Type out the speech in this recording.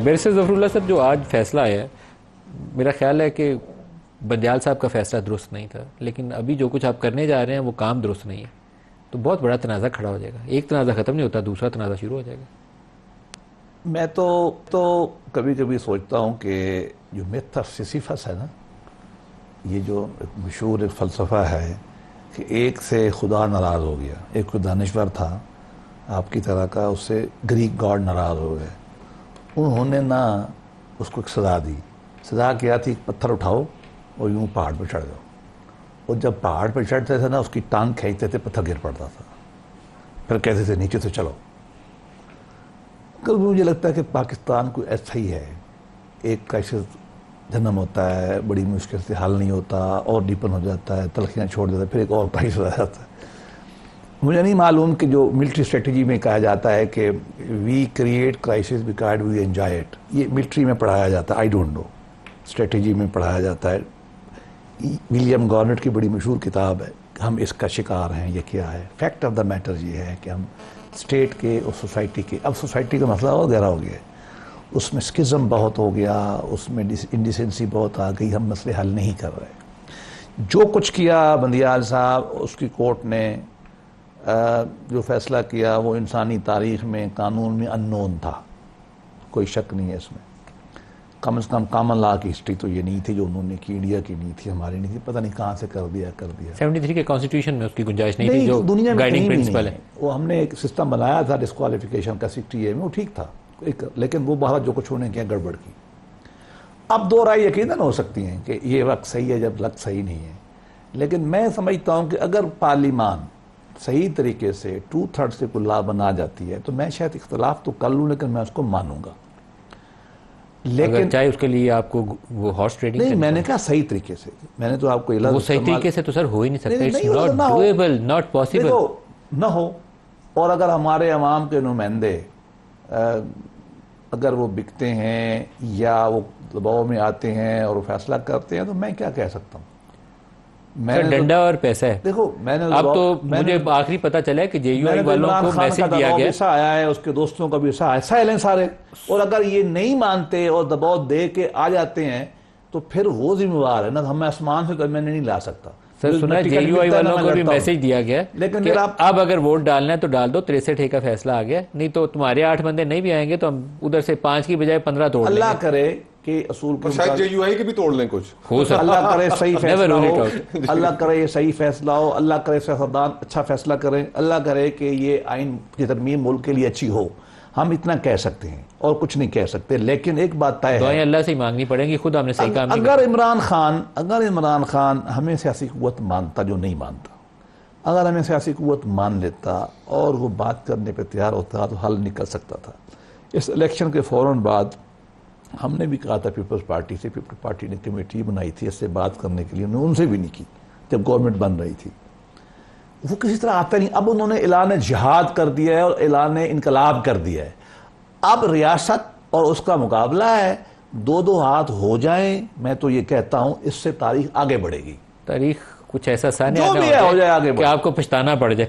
Barrister ظفر اللہ صاحب جو آج فیصلہ آیا ہے، میرا خیال ہے کہ بندیال صاحب کا فیصلہ درست نہیں تھا، لیکن ابھی جو کچھ آپ کرنے جا رہے ہیں وہ کام درست نہیں ہے، تو بہت بڑا تنازع کھڑا ہو جائے گا۔ ایک تنازع ختم نہیں ہوتا، دوسرا تنازع شروع ہو جائے گا۔ میں تو کبھی کبھی سوچتا ہوں کہ جو میتھ آف سیسیفس ہے نا، یہ جو مشہور ایک فلسفہ ہے کہ ایک سے خدا ناراض ہو گیا، ایک کوئی دانشور تھا آپ کی طرح کا، اس سے گریک گاڈ ناراض ہو گئے، انہوں نے نا اس کو ایک سزا دی۔ سزا کیا تھی؟ پتھر اٹھاؤ اور یوں پہاڑ پہ چڑھ جاؤ، اور جب پہاڑ پہ چڑھتے تھے نا اس کی ٹانگ کھینچتے تھے، پتھر گر پڑتا تھا، پھر کہتے تھے نیچے سے چلو۔ کبھی مجھے لگتا ہے کہ پاکستان کو ایسا ہی ہے، ایک کرائسس جنم ہوتا ہے، بڑی مشکل سے حل نہیں ہوتا، اور ڈیپن ہو جاتا ہے، تلخیاں چھوڑ دیتا ہے، پھر ایک اور کرائسس آ جاتا ہے۔ مجھے نہیں معلوم کہ جو ملٹری اسٹریٹجی میں کہا جاتا ہے کہ we create crisis because we enjoy it, یہ ملٹری میں پڑھایا جاتا ہے، آئی ڈونٹ نو، اسٹریٹجی میں پڑھایا جاتا ہے۔ ولیم گارنٹ کی بڑی مشہور کتاب ہے، ہم اس کا شکار ہیں، یہ کیا ہے؟ فیکٹ آف دا میٹر یہ ہے کہ ہم اسٹیٹ کے اور سوسائٹی کے، اب سوسائٹی کا مسئلہ اور گہرا ہو گیا ہے، اس میں سکزم بہت ہو گیا، اس میں انڈیسنسی بہت آ گئی، ہم مسئلے حل نہیں کر رہے۔ جو کچھ کیا بندیال صاحب، اس کی کورٹ نے جو فیصلہ کیا وہ انسانی تاریخ میں، قانون میں انون تھا، کوئی شک نہیں ہے اس میں۔ کم از کم کامن لا کی ہسٹری تو یہ نہیں تھی جو انہوں نے کی، انڈیا کی نہیں تھی، ہماری نہیں تھی، پتہ نہیں کہاں سے کر دیا 73 کے کانسٹیٹیوشن میں اس کی گنجائش نہیں تھی، جو دنیا میں گائیڈنگ پرنسپل ہے۔ وہ ہم نے ایک سسٹم بنایا تھا ڈسکوالیفیکیشن کا 60A میں، وہ ٹھیک تھا، لیکن وہ باہر جو کچھ ہونے کیا گڑبڑ کی۔ اب دو رائے یقیناً ہو سکتی ہیں کہ یہ وقت صحیح ہے جب وقت صحیح نہیں ہے، لیکن میں سمجھتا ہوں کہ اگر پارلیمان صحیح طریقے سے 2/3 سے کوئی لا بنا جاتی ہے تو میں شاید اختلاف تو کر لوں، لیکن میں اس کو مانوں گا۔ لیکن چاہے اس کے لیے آپ کو وہ ہارس ٹریڈنگ نہیں، میں نے کہا صحیح طریقے سے، میں نے تو آپ کو وہ صحیح طریقے سے تو سر ہو ہی نہیں سکتا، it's not doable, not possible۔ دیکھو نہ ہو، اور اگر ہمارے عوام کے نمائندے اگر وہ بکتے ہیں یا وہ دباؤ میں آتے ہیں اور وہ فیصلہ کرتے ہیں تو میں کیا کہہ سکتا ہوں؟ ڈنڈا اور پیسہ ہے۔ دیکھو میں نے اب تو مجھے آخری پتہ چلا ہے کہ جے یو آئی والوں کو میسج دیا گیا، ایسا آیا ہے، اس کے دوستوں کا بھی ایسا ایسا سارے، اور اگر یہ نہیں مانتے اور دباؤ دے کے آ جاتے ہیں تو پھر وہ ذمہ وار ہے نا، ہم آسمان سے میں نہیں لا سکتا۔ سر سنا جے یو آئی والوں کو بھی میسج دیا گیا لیکن کہ اب اگر ووٹ ڈالنا ہے تو ڈال دو، 63A کا فیصلہ آ گیا، نہیں تو تمہارے 8 بندے نہیں بھی آئیں گے تو ہم ادھر سے 5 کی بجائے 15 توڑ لیں گے۔ اللہ کرے کہ اصول کو شاید جے یو آئی کے بھی توڑ لیں کچھ، ہو سکتا، اللہ کرے صحیح فیصلہ ہو، اللہ کرے یہ صحیح فیصلہ ہو، اللہ کرے سیاستدان اچھا فیصلہ کریں، اللہ کرے کہ یہ آئین کی ترمیم ملک کے لیے اچھی ہو۔ ہم اتنا کہہ سکتے ہیں اور کچھ نہیں کہہ سکتے، لیکن ایک بات طے ہے، دعائیں اللہ سے ہی مانگنی پڑیں گی، خود ہم نے صحیح کام نہیں کیا۔ اگر عمران خان ہمیں سیاسی قوت مانتا، جو نہیں مانتا، اگر ہمیں سیاسی قوت مان لیتا اور وہ بات کرنے پہ تیار ہوتا تو حل نکل سکتا تھا۔ اس الیکشن کے فوراً بعد ہم نے بھی کہا تھا پیپلز پارٹی سے، پیپلز پارٹی نے کمیٹی بنائی تھی اس سے بات کرنے کے لیے، انہوں نے ان سے بھی نہیں کی جب گورنمنٹ بن رہی تھی، وہ کسی طرح آتا نہیں۔ اب انہوں نے اعلان جہاد کر دیا ہے اور اعلان انقلاب کر دیا ہے، اب ریاست اور اس کا مقابلہ ہے، دو ہاتھ ہو جائیں، میں تو یہ کہتا ہوں اس سے تاریخ آگے بڑھے گی، تاریخ کچھ ایسا سا جو بھی ہے ہو جائے آگے کہ آپ کو پچھتانا پڑ جائے۔